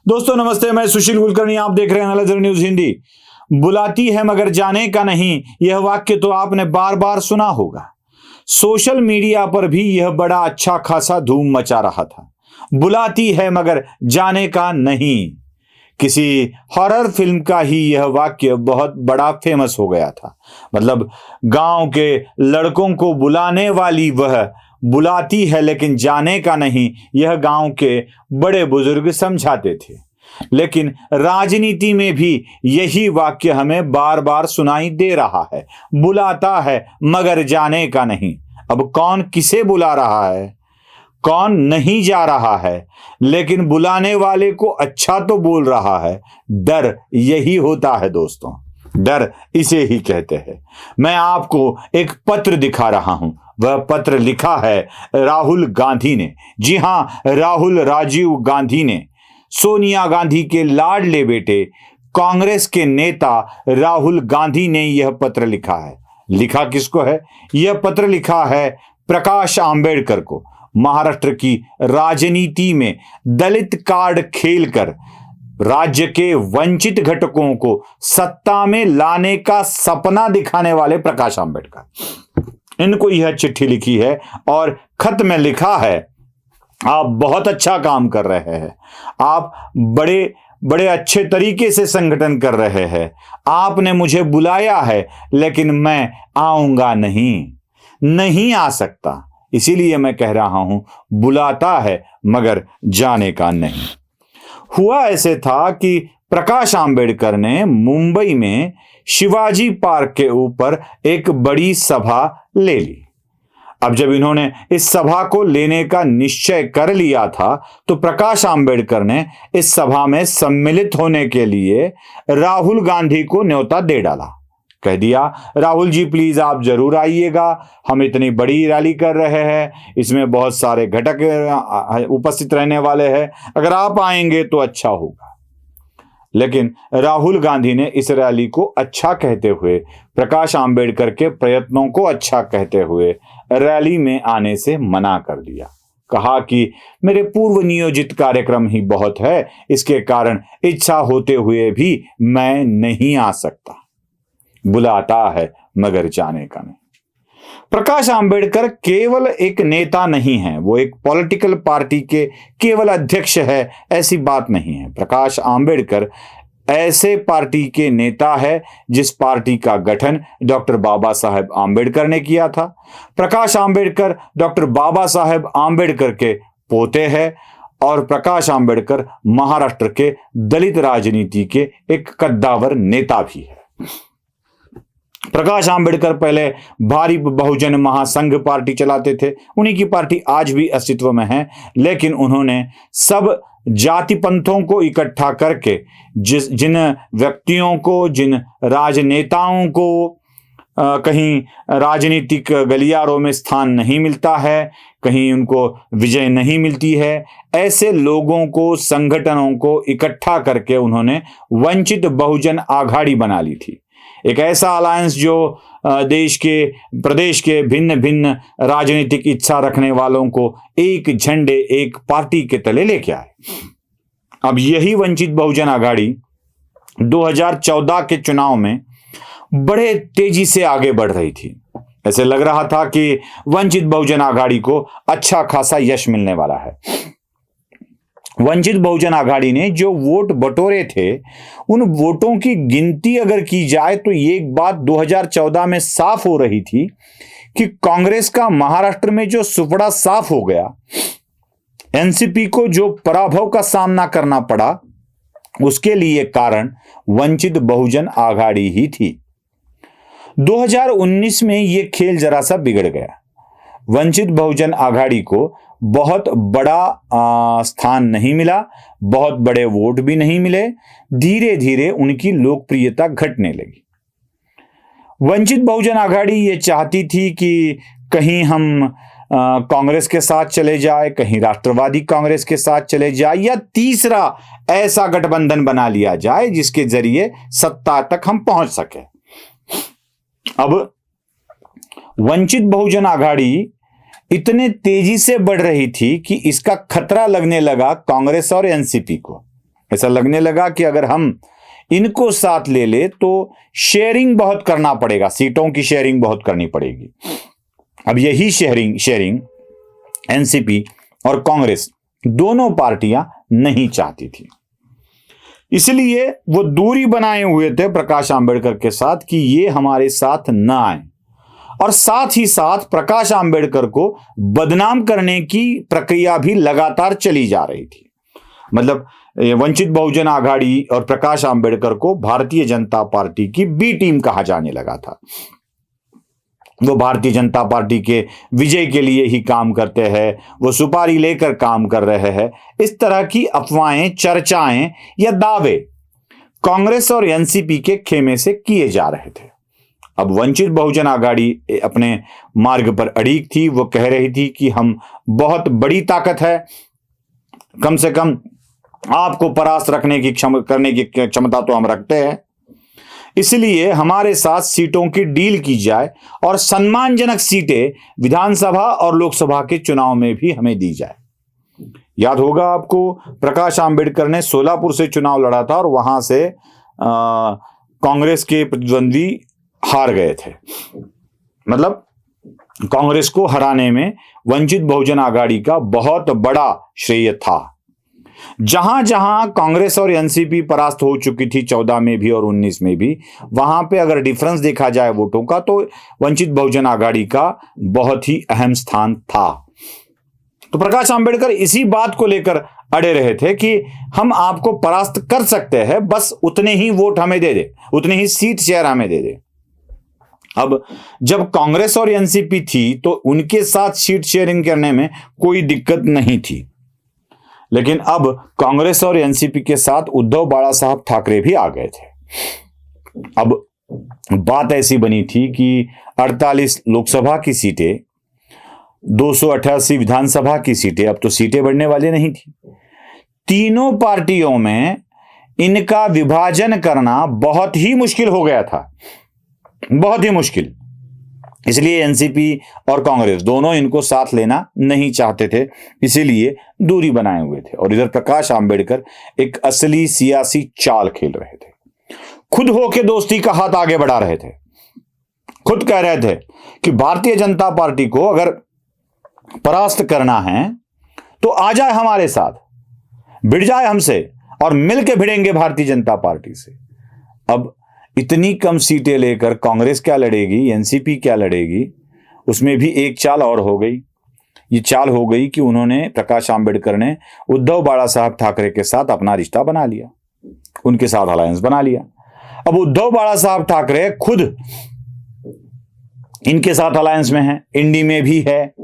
दोस्तों नमस्ते, मैं सुशील कुलकर्णी, आप देख रहे हैं एनालाइजर न्यूज हिंदी। बुलाती है मगर जाने का नहीं, यह वाक्य तो आपने बार बार सुना होगा। सोशल मीडिया पर भी यह बड़ा अच्छा खासा धूम मचा रहा था। बुलाती है मगर जाने का नहीं। किसी हॉरर फिल्म का ही यह वाक्य बहुत बड़ा फेमस हो गया था। मतलब गांव के लड़कों को बुलाने वाली वह बुलाती है लेकिन जाने का नहीं, यह गांव के बड़े बुजुर्ग समझाते थे। लेकिन राजनीति में भी यही वाक्य हमें बार बार सुनाई दे रहा है, बुलाता है मगर जाने का नहीं। अब कौन किसे बुला रहा है, कौन नहीं जा रहा है, लेकिन बुलाने वाले को अच्छा तो बोल रहा है। डर यही होता है दोस्तों, डर इसे ही कहते हैं। मैं आपको एक पत्र दिखा रहा हूं। वह पत्र लिखा है राहुल गांधी ने। जी हां, राहुल राजीव गांधी ने। सोनिया गांधी के लाडले बेटे कांग्रेस के नेता राहुल गांधी ने यह पत्र लिखा है। लिखा किसको है? यह पत्र लिखा है प्रकाश आंबेडकर को। महाराष्ट्र की राजनीति में दलित कार्ड खेलकर राज्य के वंचित घटकों को सत्ता में लाने का सपना दिखाने वाले प्रकाश आंबेडकर, इनको यह चिट्ठी लिखी है और खत में लिखा है, आप बहुत अच्छा काम कर रहे हैं, आप बड़े बड़े अच्छे तरीके से संगठन कर रहे हैं, आपने मुझे बुलाया है लेकिन मैं आऊंगा नहीं आ सकता। इसीलिए मैं कह रहा हूं, बुलाता है मगर जाने का नहीं। हुआ ऐसे था कि प्रकाश आंबेडकर ने मुंबई में शिवाजी पार्क के ऊपर एक बड़ी सभा ले ली। अब जब इन्होंने इस सभा को लेने का निश्चय कर लिया था तो प्रकाश आंबेडकर ने इस सभा में सम्मिलित होने के लिए राहुल गांधी को न्योता दे डाला। कह दिया, राहुल जी प्लीज आप जरूर आइएगा, हम इतनी बड़ी रैली कर रहे हैं, इसमें बहुत सारे घटक उपस्थित रहने वाले हैं, अगर आप आएंगे तो अच्छा होगा। लेकिन राहुल गांधी ने इस रैली को अच्छा कहते हुए, प्रकाश आंबेडकर के प्रयत्नों को अच्छा कहते हुए रैली में आने से मना कर दिया। कहा कि मेरे पूर्व नियोजित कार्यक्रम ही बहुत है, इसके कारण इच्छा होते हुए भी मैं नहीं आ सकता। बुलाता है मगर जाने का नहीं। प्रकाश आंबेडकर केवल एक नेता नहीं है, वो एक पॉलिटिकल पार्टी के केवल अध्यक्ष है, ऐसी बात नहीं है। प्रकाश आंबेडकर ऐसे पार्टी के नेता है जिस पार्टी का गठन डॉक्टर बाबा साहेब आंबेडकर ने किया था। प्रकाश आंबेडकर डॉक्टर बाबा साहेब आंबेडकर के पोते हैं और प्रकाश आंबेडकर महाराष्ट्र के दलित राजनीति के एक कद्दावर नेता भी है। प्रकाश आंबेडकर पहले भारी बहुजन महासंघ पार्टी चलाते थे, उन्हीं की पार्टी आज भी अस्तित्व में है, लेकिन उन्होंने सब जाति पंथों को इकट्ठा करके जिन व्यक्तियों को, जिन राजनेताओं को कहीं राजनीतिक गलियारों में स्थान नहीं मिलता है, कहीं उनको विजय नहीं मिलती है, ऐसे लोगों को, संगठनों को इकट्ठा करके उन्होंने वंचित बहुजन आघाड़ी बना ली थी। एक ऐसा अलायंस जो देश के, प्रदेश के भिन्न भिन्न राजनीतिक इच्छा रखने वालों को एक झंडे, एक पार्टी के तले लेके आए। अब यही वंचित बहुजन आघाड़ी 2014 के चुनाव में बड़े तेजी से आगे बढ़ रही थी। ऐसे लग रहा था कि वंचित बहुजन आघाड़ी को अच्छा खासा यश मिलने वाला है। वंचित बहुजन आघाड़ी ने जो वोट बटोरे थे, उन वोटों की गिनती अगर की जाए तो एक बात 2014 में साफ हो रही थी कि कांग्रेस का महाराष्ट्र में जो सुपड़ा साफ हो गया, एनसीपी को जो पराभव का सामना करना पड़ा, उसके लिए कारण वंचित बहुजन आघाड़ी ही थी। 2019 में यह खेल जरा सा बिगड़ गया। वंचित बहुजन आघाड़ी को बहुत बड़ा स्थान नहीं मिला, बहुत बड़े वोट भी नहीं मिले, धीरे धीरे उनकी लोकप्रियता घटने लगी। वंचित बहुजन आघाड़ी ये चाहती थी कि कहीं हम कांग्रेस के साथ चले जाए, कहीं राष्ट्रवादी कांग्रेस के साथ चले जाए, या तीसरा ऐसा गठबंधन बना लिया जाए जिसके जरिए सत्ता तक हम पहुंच सके। अब वंचित बहुजन आघाड़ी इतने तेजी से बढ़ रही थी कि इसका खतरा लगने लगा कांग्रेस और एनसीपी को। ऐसा लगने लगा कि अगर हम इनको साथ ले ले तो शेयरिंग बहुत करना पड़ेगा, सीटों की शेयरिंग बहुत करनी पड़ेगी। अब यही शेयरिंग एनसीपी और कांग्रेस दोनों पार्टियां नहीं चाहती थी, इसलिए वो दूरी बनाए हुए थे प्रकाश आंबेडकर के साथ कि ये हमारे साथ न आए, और साथ ही साथ प्रकाश आंबेडकर को बदनाम करने की प्रक्रिया भी लगातार चली जा रही थी। मतलब वंचित बहुजन आघाड़ी और प्रकाश आंबेडकर को भारतीय जनता पार्टी की बी टीम कहा जाने लगा था। वो भारतीय जनता पार्टी के विजय के लिए ही काम करते हैं, वो सुपारी लेकर काम कर रहे हैं, इस तरह की अफवाहें, चर्चाएं या दावे कांग्रेस और एनसीपी के खेमे से किए जा रहे थे। अब वंचित बहुजन आघाड़ी अपने मार्ग पर अड़िग थी। वो कह रही थी कि हम बहुत बड़ी ताकत है, कम से कम आपको परास्त करने की क्षमता तो हम रखते हैं, इसलिए हमारे साथ सीटों की डील की जाए और सम्मानजनक सीटें विधानसभा और लोकसभा के चुनाव में भी हमें दी जाए। याद होगा आपको, प्रकाश आंबेडकर ने सोलापुर से चुनाव लड़ा था और वहां से कांग्रेस के प्रतिद्वंदी हार गए थे। मतलब कांग्रेस को हराने में वंचित बहुजन आघाड़ी का बहुत बड़ा श्रेय था। जहां जहां कांग्रेस और एनसीपी परास्त हो चुकी थी 14 में भी और 19 में भी, वहां पे अगर डिफरेंस देखा जाए वोटों का तो वंचित बहुजन आघाड़ी का बहुत ही अहम स्थान था। तो प्रकाश आंबेडकर इसी बात को लेकर अड़े रहे थे कि हम आपको परास्त कर सकते हैं, बस उतने ही वोट हमें दे दे, उतने ही सीट शेयर हमें दे दे। अब जब कांग्रेस और एनसीपी थी तो उनके साथ सीट शेयरिंग करने में कोई दिक्कत नहीं थी, लेकिन अब कांग्रेस और एनसीपी के साथ उद्धव बाला साहब ठाकरे भी आ गए थे। अब बात ऐसी बनी थी कि 48 लोकसभा की सीटें, 288 विधानसभा की सीटें, अब तो सीटें बढ़ने वाली नहीं थी। तीनों पार्टियों में इनका विभाजन करना बहुत ही मुश्किल हो गया था, बहुत ही मुश्किल। इसलिए एनसीपी और कांग्रेस दोनों इनको साथ लेना नहीं चाहते थे, इसीलिए दूरी बनाए हुए थे। और इधर प्रकाश आंबेडकर एक असली सियासी चाल खेल रहे थे, खुद होके दोस्ती का हाथ आगे बढ़ा रहे थे। खुद कह रहे थे कि भारतीय जनता पार्टी को अगर परास्त करना है तो आ जाए हमारे साथ, भिड़ जाए हमसे और मिलके भिड़ेंगे भारतीय जनता पार्टी से। अब इतनी कम सीटें लेकर कांग्रेस क्या लड़ेगी, एनसीपी क्या लड़ेगी, उसमें भी एक चाल और हो गई। ये चाल हो गई कि उन्होंने, प्रकाश आंबेडकर ने उद्धव बाला साहब ठाकरे के साथ अपना रिश्ता बना लिया, उनके साथ अलायंस बना लिया। अब उद्धव बाला साहब ठाकरे खुद इनके साथ अलायंस में है, इंडी में भी है,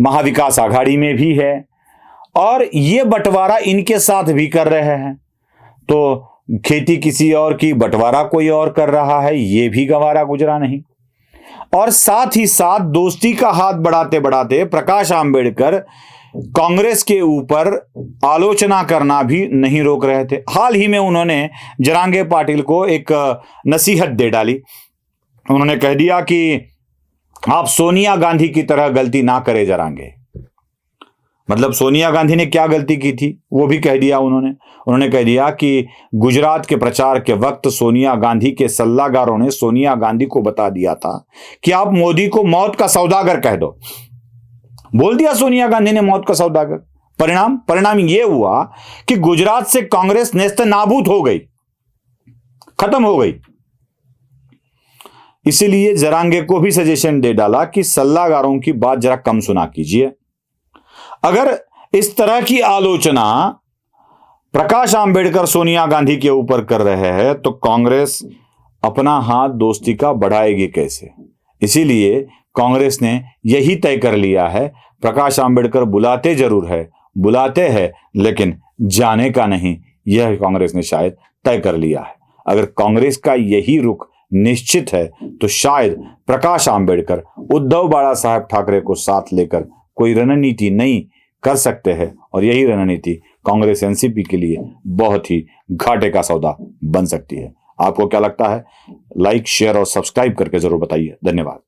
महाविकास आघाड़ी में भी है, और ये बंटवारा इनके साथ भी कर रहे हैं। तो खेती किसी और की, बंटवारा कोई और कर रहा है, ये भी गंवारा गुजरा नहीं। और साथ ही साथ दोस्ती का हाथ बढ़ाते बढ़ाते प्रकाश आंबेडकर कांग्रेस के ऊपर आलोचना करना भी नहीं रोक रहे थे। हाल ही में उन्होंने जरांगे पाटिल को एक नसीहत दे डाली। उन्होंने कह दिया कि आप सोनिया गांधी की तरह गलती ना करे जरांगे। मतलब सोनिया गांधी ने क्या गलती की थी वो भी कह दिया उन्होंने कह दिया कि गुजरात के प्रचार के वक्त सोनिया गांधी के सल्लागारों ने सोनिया गांधी को बता दिया था कि आप मोदी को मौत का सौदागर कह दो। बोल दिया सोनिया गांधी ने मौत का सौदागर। परिणाम यह हुआ कि गुजरात से कांग्रेस नेस्तनाबूद हो गई, खत्म हो गई। इसीलिए जरांगे को भी सजेशन दे डाला कि सल्लागारों की बात जरा कम सुना कीजिए। अगर इस तरह की आलोचना प्रकाश आंबेडकर सोनिया गांधी के ऊपर कर रहे हैं तो कांग्रेस अपना हाथ दोस्ती का बढ़ाएगी कैसे। इसीलिए कांग्रेस ने यही तय कर लिया है, प्रकाश आंबेडकर बुलाते जरूर है, बुलाते हैं लेकिन जाने का नहीं, यह कांग्रेस ने शायद तय कर लिया है। अगर कांग्रेस का यही रुख निश्चित है तो शायद प्रकाश आंबेडकर उद्धव बाला साहब ठाकरे को साथ लेकर कोई रणनीति नई कर सकते हैं, और यही रणनीति कांग्रेस एनसीपी के लिए बहुत ही घाटे का सौदा बन सकती है। आपको क्या लगता है? लाइक, शेयर और सब्सक्राइब करके जरूर बताइए। धन्यवाद।